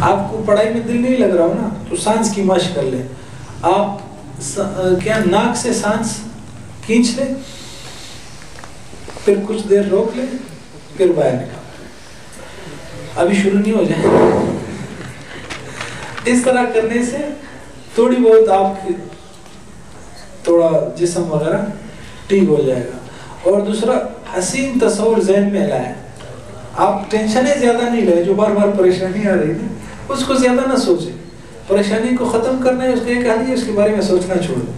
آپ کو پڑھائی میں دل نہیں لگ رہا ہو نا تو سانس کی مشق کر لیں. آپ کیا ناک سے سانس کھینچ لیں, پھر کچھ دیر روک لیں, پھر باہر نکال. ابھی شروع نہیں ہو جائے. اس طرح کرنے سے تھوڑی بہت آپ کی تھوڑا جسم وغیرہ ٹھیک ہو جائے گا. اور دوسرا, حسین تصور ذہن میں لائیں. آپ ٹینشنیں زیادہ نہیں لیں. جو بار بار پریشانی آ رہی ہے اس کو زیادہ نہ سوچیں. پریشانی کو ختم کرنا ہے, اس کا ایک حل ہے, اس کے بارے میں سوچنا چھوڑ دیں.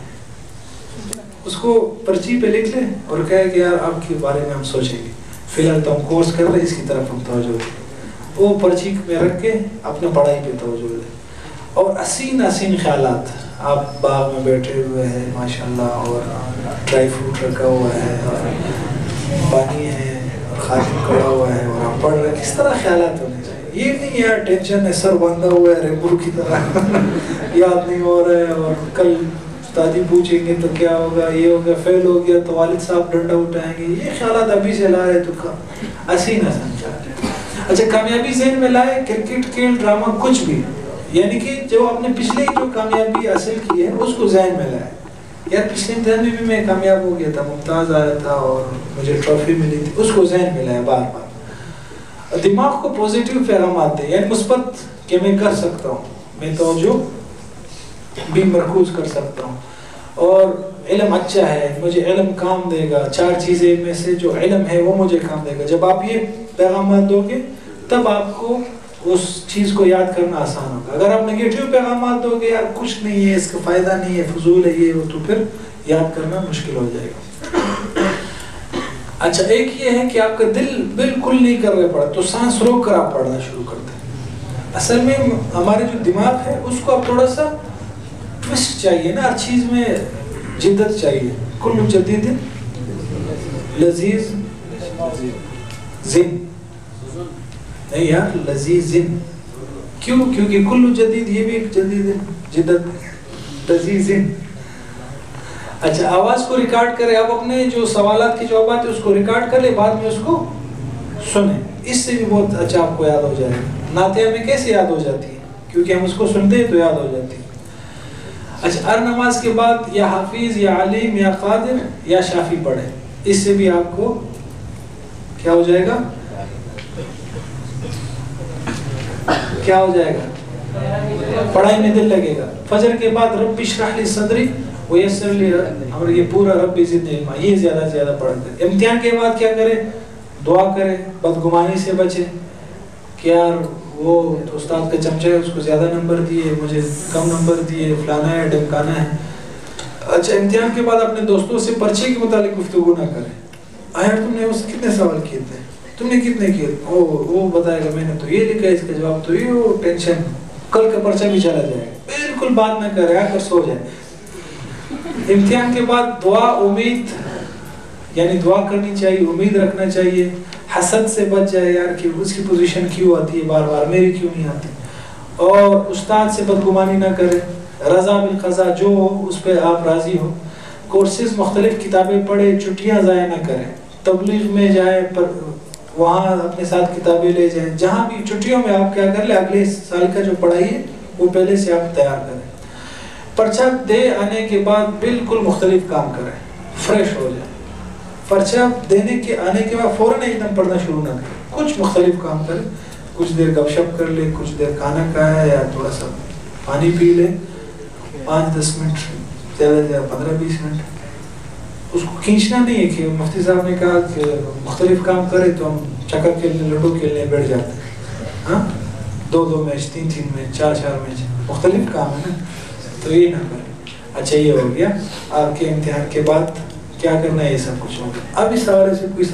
اس کو پرچی پہ لکھ لیں اور کہے کہ یار آپ کے بارے میں ہم سوچیں گے, فی الحال تو ہم کورس کر رہے ہیں, اس کی طرف ہم توجہ دیں. وہ پرچی میں رکھ کے اپنے پڑھائی پہ توجہ دیں. اور حسین خیالات, آپ باغ میں بیٹھے ہوئے ہیں ماشاءاللہ, اور ڈرائی فروٹ رکھا ہوا ہے, اور پانی ہے, اور خادم کھڑا ہوا ہے, اور آپ پڑھ رہے ہیں. اس طرح خیالات ہونے چاہیے. یہ نہیں یار ٹینشن ہے, سر باندھا ہوا ہے ریمبو کی طرح, یاد نہیں ہو رہا ہے, اور کل استادی پوچھیں گے تو کیا ہوگا, یہ ہوگا, فیل ہو گیا تو والد صاحب ڈنڈا اٹھائیں گے. یہ خیالات ابھی سے لا رہے تو حسین خیالات. اچھا, کامیابی ذہن میں لائے, کرکٹ, کھیل, ڈرامہ, کچھ بھی, یعنی کہ جو آپ نے پچھلے جو کامیابی حاصل کی ہے اس کو ذہن میں لائے. یار پچھلے امتحان میں بھی میں کامیاب ہو گیا تھا, ممتاز آیا تھا اور مجھے ٹرافی ملی تھی, اس کو ذہن میں لائے بار بار. دماغ کو پوزیٹیو پیغامات دیں, یعنی مثبت, کہ میں کر سکتا ہوں, میں توجہ بھی مرکوز کر سکتا ہوں, اور علم اچھا ہے, مجھے علم کام دے گا. 4 چیزیں میں سے جو علم ہے وہ مجھے کام دے گا. جب آپ یہ پیغامات دو گے تب آپ کو اس چیز کو یاد کرنا آسان ہوگا. اگر آپ نگیٹیو پیغامات دو گے, یار کچھ نہیں ہے, اس کا فائدہ نہیں ہے, فضول ہے یہ, تو پھر یاد کرنا مشکل ہو جائے گا. اچھا, ایک یہ ہے کہ آپ کا دل بالکل نہیں کر رہے پڑھا تو سانس روک کر آپ پڑھنا شروع کرتے ہیں. اصل میں ہمارے جو دماغ ہے اس کو آپ تھوڑا سا ٹوسٹ چاہیے نا, ہر چیز میں جدت چاہیے. کل جدید لذیذ زن, نہیں یار لذیذ زن, کیوں؟ کیونکہ کل جدید, یہ بھی ایک جدید جدت, لذیذ زن. اچھا, آواز کو ریکارڈ کرے, آپ اپنے جو سوالات کی جوابات ہیں اس کو ریکارڈ کر لیں, بعد میں اس کو سنیں, اس سے بھی بہت اچھا آپ کو یاد ہو جائے گا. نعتیں ہمیں کیسے یاد ہو جاتی ہے؟ کیونکہ ہم اس کو سنتے ہیں تو یاد ہو جاتی ہے. اچھا, ہر نماز کے بعد یا حافظ یا علیم یا قادر یا شافی پڑھیں, اس سے بھی آپ کو کیا ہو جائے گا, کیا ہو جائے گا, پڑھائی میں دل لگے گا. فجر کے بعد رب اشرح لی صدری ویسر لی امری, یہ پورا رب زدنی علما, یہ زیادہ سے زیادہ پڑھ کر. امتحان کے بعد کیا کریں, دعا کریں, بدگمانی سے بچیں کہ یار وہ تو استاد کا چمچہ ہے, اس کو زیادہ نمبر دیے, مجھے کم نمبر دیے, فلانا ہے, ڈمکانا ہے. اچھا, امتحان کے بعد اپنے دوستوں سے پرچے کے متعلق گفتگو نہ کریں. یار تم نے اس کتنے سوال کیے تھے, تم نے کتنے کیے, وہ بتائے گا میں نے تو یہ لکھا ہے, اس کا جواب تو یہ, وہ ٹینشن, کل کا پرچہ بھی چلا جائے گا. بالکل بات نہ کرے, آ کر سو جائے. امتحان کے بعد دعا, امید, یعنی دعا کرنی چاہیے, امید رکھنا چاہیے. حسد سے بچ جائے, یار کہ اس کی پوزیشن کیوں آتی ہے بار بار, میری کیوں نہیں آتی. اور استاد سے بدگمانی نہ کرے. رضا بالقضا, جو ہو اس پہ آپ راضی ہو. کورسز مختلف کتابیں پڑھے, چھٹیاں ضائع نہ کریں. تبلیغ میں جائیں پر وہاں اپنے ساتھ کتابیں لے جائیں. جہاں بھی چھٹیوں میں آپ کیا کر لیں, اگلے سال کا جو پڑھائی ہے وہ پہلے سے آپ تیار کریں. پرچہ دے آنے کے بعد بالکل مختلف کام کریں, فریش ہو جائیں. پرچہ دینے کے آنے کے بعد فوراً ایک دم پڑھنا شروع نہ کریں, کچھ مختلف کام کریں. کچھ دیر گپ شپ کر لیں, کچھ دیر کھانا کھائیں یا تھوڑا سا پانی پی لیں, 5-10 منٹ, زیادہ سے زیادہ 15-20 منٹ. اس کو کھینچنا نہیں ہے کہ مفتی صاحب نے کہا کہ مختلف کام کرے تو ہم چکر کھیلنے, لوڈو کھیلنے بیٹھ جاتے ہیں. ہاں, 2-2 میچ, 3-3 میچ, 4-4 میچ, مختلف کام ہے نا, تو یہ نہ کریں. اچھا, یہ ہو گیا آپ کے امتحان کے بعد کیا کرنا ہے, یہ سب کچھ ہو گیا. اب اس حوالے سے کوئی